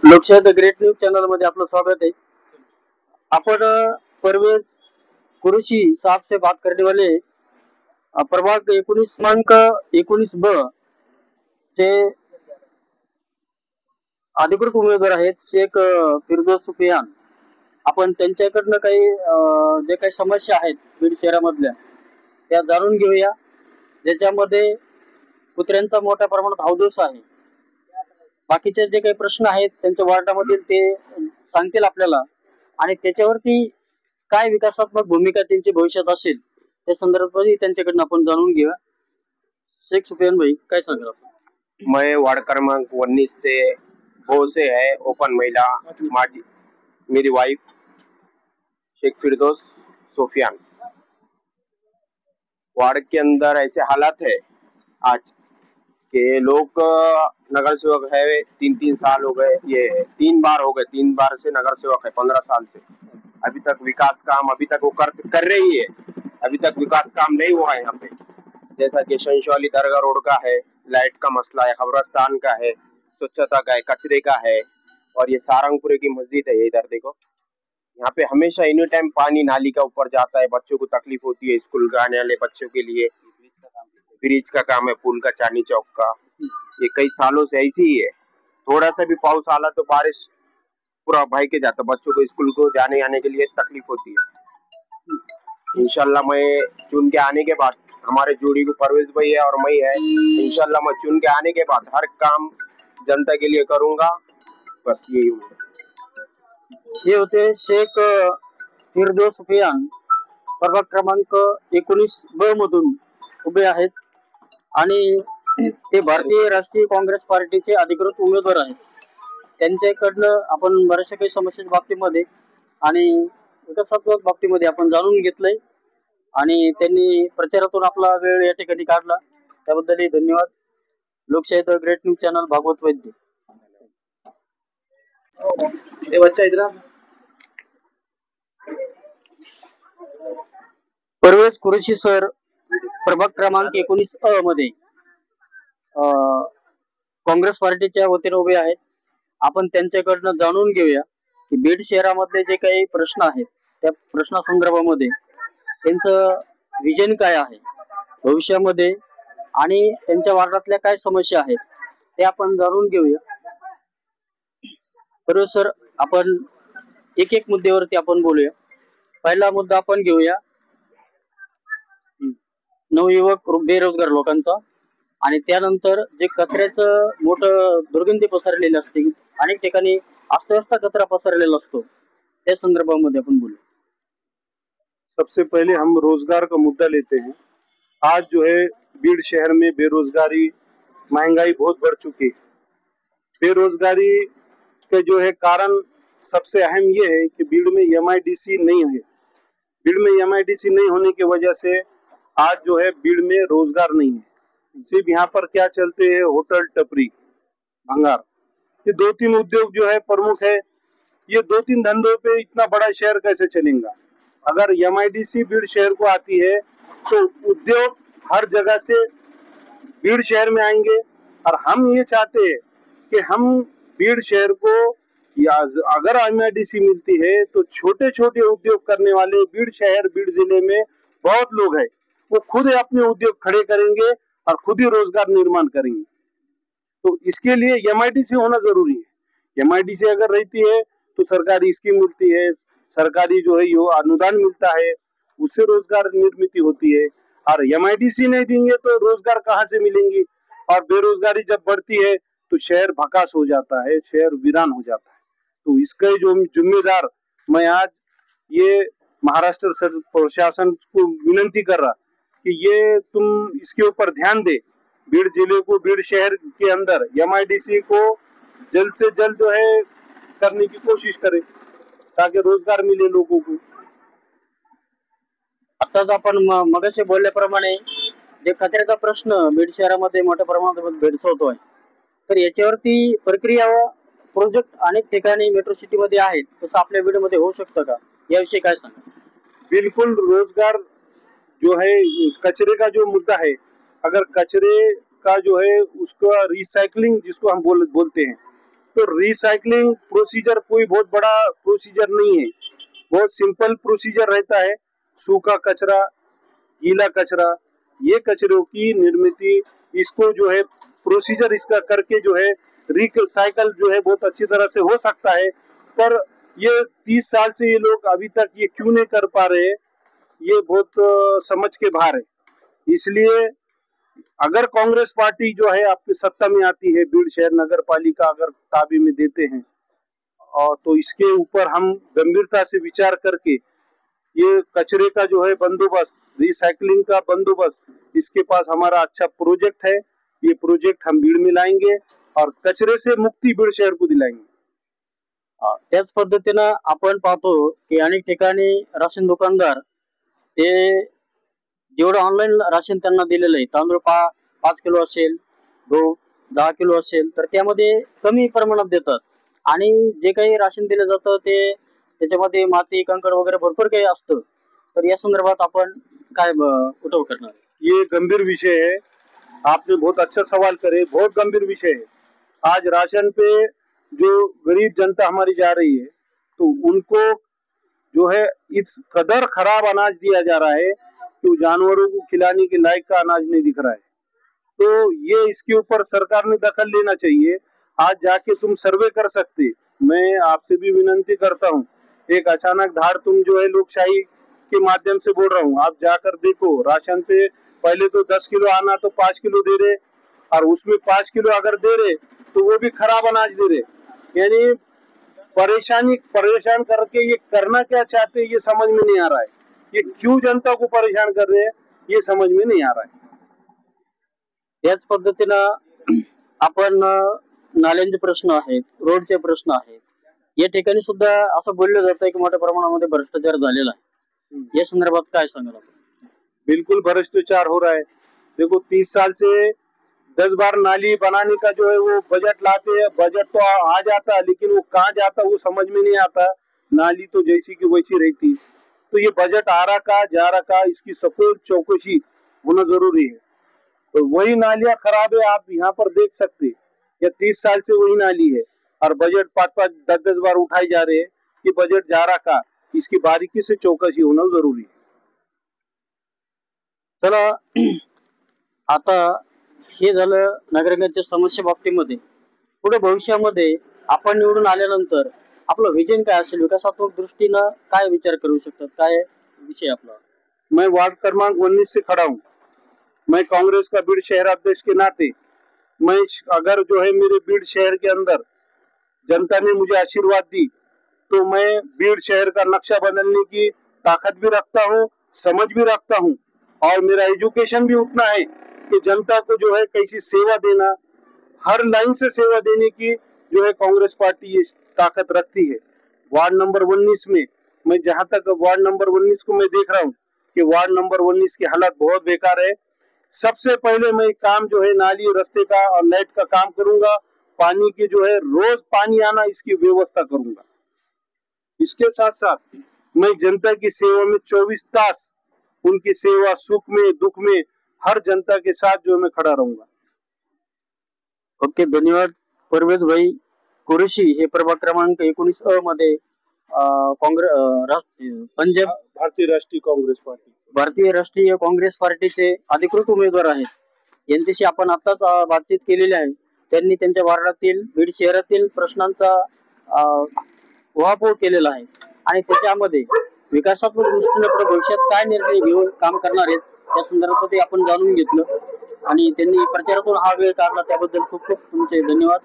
लोकशाही the great news channel मध्ये आपलं स्वागत आहे। आपण परवेज कुरैशी साहब से बात करने वाले प्रभाग 19 क्रमांक 19 ब चे अधिकृत उमेदवार आहेत शेख फिरदौस सुफियान। आपण त्यांच्याकडनं काही जे काही समस्या आहेत बीड शहरामधल्या त्या जाणून घेऊया, ज्याच्यामध्ये कुत्र्यांचा मोठ्या प्रमाणात हौदोस आहे। बाकीचे जे काही प्रश्न आहेत त्यांच्या वार्डामधील ते सांगतील आपल्याला, आणि त्याच्यावरती काय विकासात्मक भूमिका त्यांची भविष्यात असेल त्या संदर्भात त्यांच्याकडून आपण जाणून घेऊया। शेख सुफियान भाई, काय सांगाल? मैं वार्ड क्रमांक 19 से वो से है ओपन महिला माजी मेरी वाइफ शेख फिरदौस सुफियान। वार्ड के अंदर ऐसे हालात है आज के लोग नगर सेवक है 3 साल हो गए, ये 3 बार हो गए, 3 बार से नगर सेवक है 15 साल से। अभी तक विकास काम अभी तक वो कर रही है, अभी तक विकास काम नहीं हुआ है यहाँ पे। जैसा कि शंशवाली दरगाह रोड का है, लाइट का मसला है, खबरस्तान का है, स्वच्छता का है, कचरे का है, और ये सारंगपुरे की मस्जिद है। ये इधर देखो, यहाँ पे हमेशा एनी टाइम पानी नाली का ऊपर जाता है, बच्चों को तकलीफ होती है, स्कूल जाने वाले बच्चों के लिए। ब्रिज का काम है, पुल का, चांदनी चौक का, ये कई सालों से ऐसी ही है। थोड़ा सा भी पाउस आला तो बारिश पूरा भाई के जाता, बच्चों को स्कूल को जाने आने के लिए तकलीफ होती है। इंशाल्लाह मैं चुन के आने के बाद, हमारे जोड़ी को परवेज भाई है और मैं है, इंशाल्लाह मैं चुन के आने के बाद हर काम जनता के लिए करूंगा। बस यही हे होते शेख फिरदौस सुफियान, प्रभाग क्रमांक 19 ब मधून उभे आहेत आणि ते भारतीय राष्ट्रीय काँग्रेस पार्टीचे अधिकृत उमेदवार आहेत। त्यांच्याकडनं आपण बऱ्याचशा काही समस्यांच्या बाबतीमध्ये आणि विकासात्मक बाबतीमध्ये आपण जाणून घेतलंय, आणि त्यांनी प्रचारातून आपला वेळ या ठिकाणी काढला, त्याबद्दलही धन्यवाद। Lokshahi the great news channel Bhagwat Vaidya. बच्चा इधर परवेज कुरैशी सर प्रभाग क्रमांक 19 मध्ये काँग्रेस पार्टीच्या वतीने उभे आहेत। आपण त्यांच्याकडनं जाणून घेऊया की बीड शहरामधले जे काही प्रश्न आहेत त्या प्रश्नासंदर्भामध्ये त्यांचं विजन काय आहे भविष्यामध्ये, आणि त्यांच्या वार्डातल्या काय समस्या आहेत ते आपण जाणून घेऊया। बरोबर सर, आपण एक एक मुद्द्यावरती आपण बोलूया। पहिला मुद्दा आपण घेऊया नवयुवक बेरोजगार लोकांचा, आणि त्यानंतर जे कचऱ्याचं मोठं दुर्गंधी पसरलेली असते, अनेक ठिकाणी अस्ताव्यस्त कचरा पसरलेला असतो, त्या संदर्भामध्ये आपण बोलू। सबसे पहले हम रोजगार का मुद्दा लेते हैं। आज जो है बीड़ शहर में बेरोजगारी, महंगाई बहुत बढ़ चुकी है। बेरोजगारी के जो है कारण सबसे अहम ये है कि बीड़ में एमआईडीसी नहीं है। बीड़ में एमआईडीसी नहीं होने की वजह से आज जो है बीड़ में रोजगार नहीं है। सिर्फ यहाँ पर क्या चलते हैं, होटल, टपरी, भंगार, ये 2-3 उद्योग जो है प्रमुख है। ये 2-3 धंधों पे इतना बड़ा शहर कैसे चलेगा? अगर एमआईडीसी बीड़ शहर को आती है तो उद्योग हर जगह से बीड़ शहर में आएंगे, और हम ये चाहते हैं कि हम बीड़ शहर को, या अगर एमआईडीसी मिलती है तो छोटे छोटे उद्योग करने वाले बीड़ शहर, बीड़ जिले में बहुत लोग हैं, वो खुद अपने उद्योग खड़े करेंगे और खुद ही रोजगार निर्माण करेंगे। तो इसके लिए एमआईडीसी होना जरूरी है। एमआईडीसी अगर रहती है तो सरकारी स्कीम मिलती है, सरकारी जो है यो अनुदान मिलता है, उससे रोजगार निर्मित होती है। और एमआईडीसी नहीं देंगे तो रोजगार कहाँ से मिलेंगी? और बेरोजगारी जब बढ़ती है तो शहर भकास हो जाता है, शहर वीरान हो जाता है। तो इसके जो जिम्मेदार मैं आज ये महाराष्ट्र प्रशासन को विनती कर रहा कि ये तुम इसके ऊपर ध्यान दे। बीड़ जिले को, बीड़ शहर के अंदर एमआईडीसी को जल्द से जल्द जो है करने की कोशिश करे, ताकि रोजगार मिले लोगों को। आताच आपण मगाशी बोलल्याप्रमाणे जे कचऱ्याचा प्रश्न बीड शहरामध्ये मोठ्या प्रमाणात भेडसावतोय, तर याच्यावरती प्रक्रिया प्रोजेक्ट अनेक ठिकाणी मेट्रो सिटी मध्ये आहेत, तसं आपल्या बीड मध्ये होऊ शकतं का, याविषयी काय सांगा? बिल्कुल, रोजगार जो है, कचरे का जो मुद्दा है, अगर कचरे का जो है उसका रिसाइकलिंग जिसको हम बोलते हैं, तो रिसाइकलिंग प्रोसीजर कोई बहुत बड़ा प्रोसीजर नहीं है, बहुत सिंपल प्रोसीजर रहता है। सूखा कचरा, गीला कचरा, ये कचरों की निर्मित इसको जो है प्रोसीजर इसका करके जो है रिसाइकल जो है बहुत अच्छी तरह से हो सकता है। पर ये 30 साल से ये लोग अभी तक ये क्यों नहीं कर पा रहे, ये बहुत समझ के बाहर है। इसलिए अगर कांग्रेस पार्टी जो है आपकी सत्ता में आती है, बीड़ शहर नगर पालिका अगर ताबे में देते हैं, और तो इसके ऊपर हम गंभीरता से विचार करके ये कचरे का जो है बंदोबस्त, रिसाइकलिंग का बंदोबस्त, इसके पास हमारा अच्छा प्रोजेक्ट है। ये प्रोजेक्ट हम बीड़ में लाएंगे और कचरे से मुक्ति बीड़ शहर को दिलाएंगे। त्याच पद्धतीनं आपण पाहतो की अनेक ठिकाणी राशन दुकानदार ते जेवढं ऑनलाईन राशन त्यांना दिलेलं आहे, तांदूळ 5 किलो असेल, गहू 10 किलो असेल, तर त्यामध्ये कमी प्रमाणात देतात आणि जे काही राशन दिलं जातं ते त्याच्यामध्ये माती कंकड वगैरे भरपूर काही असतं। तर या संदर्भात आपण काय उठाव करणार? ये गंभीर विषय है, आपने बहुत अच्छा सवाल करे, बहुत गंभीर विषय है। आज राशन पे जो गरीब जनता हमारी जा रही है, तो उनको जो है इस कदर खराब अनाज दिया जा रहा है कि जानवरों को खिलाने के लायक का अनाज नहीं दिख रहा है। तो ये इसके ऊपर सरकार ने दखल लेना चाहिए। आज जाके तुम सर्वे कर सकते, मैं आपसे भी विनती करता हूँ, एक अचानक धार तुम जो है लोकशाही के माध्यम से बोल रहा हूँ, आप जाकर देखो राशन पे पहले तो 10 किलो आना तो 5 किलो दे रहे, और उसमें 5 किलो अगर दे रहे तो वो भी खराब अनाज दे रहे। यानी परेशान करके ये करना क्या चाहते ये समझ में नहीं आ रहा है, ये क्यों जनता को परेशान कर रहे हैं ये समझ में नहीं आ रहा है। याच पद्धतीनं आपण नाल्यांचे प्रश्न आहेत, रोडचे प्रश्न आहेत, या ठिकाणी सुद्धा असं बोललं जातं की मोठ्या प्रमाणामध्ये भ्रष्टाचार झालेला आहे। या संदर्भात काय सांगाल आपण? बिल्कुल भ्रष्टाचार हो रहा है। देखो 30 साल से 10 बार नाली बनाने का जो है वो बजट लाते हैं, बजट तो आ जाता है लेकिन वो कहाँ जाता वो समझ में नहीं आता। नाली तो जैसी की वैसी रहती, तो ये बजट आ रहा का जा रहा का इसकी सखोल चौकसी होना जरूरी है। तो वही नालियां खराब है, आप यहाँ पर देख सकते, या 30 साल से वही नाली है और बजट 5-5 10-10 बार उठाए जा रहे हैं कि बजट जा रहा का, इसकी बारीकी से चौकसी होना जरूरी है। चला, आता हे झालं नागरिकांच्या समस्या बाबतीमध्ये। पुढे भविष्यामध्ये आपण निवडून आल्यानंतर आपलं विजन काय असेल, विकासात्मक दृष्टीनं काय विचार करू शकतात, काय विषय आपला? मैं वार्ड क्रमांक 19 से खड़ा हूँ। मैं कांग्रेस का बीड़ शहर अध्यक्ष के नाते मैं अगर जो है मेरे बीड़ शहर के अंदर जनता ने मुझे आशीर्वाद दी तो मैं बीड़ शहर का नक्शा बदलने की ताकत भी रखता हूँ, समझ भी रखता हूँ, और मेरा एजुकेशन भी उतना है कि जनता को जो है कैसी सेवा देना, हर लाइन से सेवा देने की जो है कांग्रेस पार्टी ये ताकत रखती है। वार्ड नंबर 19 में मैं जहां तक वार्ड नंबर 19 को मैं देख रहा हूँ कि वार्ड नंबर 19 की हालत बहुत बेकार है। सबसे पहले मैं काम जो है नाली रास्ते का और लाइट का काम करूंगा, पानी की जो है रोज पानी आना इसकी व्यवस्था करूंगा। इसके साथ साथ मैं जनता की सेवा में 24 तास उनकी सेवा सुख में दुख में हर जनता के साथ जो मैं खड़ा रहूंगा। ओके, धन्यवाद परवेज भाई कुरेशी। हे प्रभाग क्रमांक 19 मध्ये पंजाब भारतीय राष्ट्रीय काँग्रेस पार्टीचे अधिकृत उमेदवार आहेत। यांच्याशी आपण आताच बातचीत केलेली आहे। त्यांनी त्यांच्या वार्डातील बीड शहरातील प्रश्नांचा उहापोह केलेला आहे आणि त्याच्यामध्ये विकासात्मक दृष्टीने पुढे भविष्यात काय निर्णय घेऊन काम करणार आहेत त्या संदर्भात आपण जाणून घेतलं आणि त्यांनी प्रचारातून हा वेळ काढला त्याबद्दल खूप खूप तुमचे धन्यवाद।